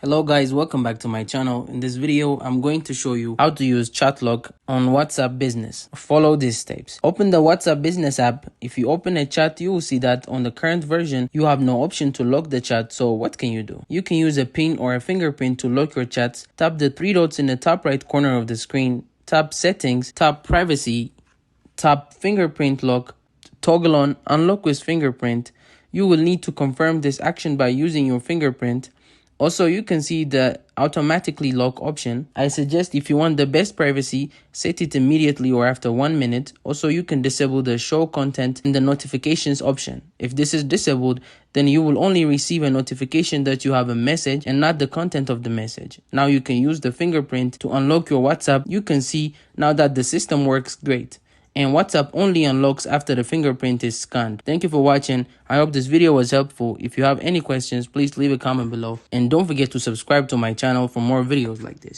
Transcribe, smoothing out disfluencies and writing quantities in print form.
Hello guys, welcome back to my channel. In this video, I'm going to show you how to use chat lock on WhatsApp Business. Follow these steps. Open the WhatsApp Business app. If you open a chat, you will see that on the current version, you have no option to lock the chat. So what can you do? You can use a pin or a fingerprint to lock your chats. Tap the three dots in the top right corner of the screen. Tap settings, tap privacy, tap fingerprint lock, toggle on unlock with fingerprint. You will need to confirm this action by using your fingerprint. Also, you can see the automatically lock option. I suggest if you want the best privacy, set it immediately or after 1 minute. Also, you can disable the show content in the notifications option. If this is disabled, then you will only receive a notification that you have a message and not the content of the message. Now you can use the fingerprint to unlock your WhatsApp. You can see now that the system works great. And WhatsApp only unlocks after the fingerprint is scanned. Thank you for watching. I hope this video was helpful. If you have any questions, please leave a comment below. And don't forget to subscribe to my channel for more videos like this.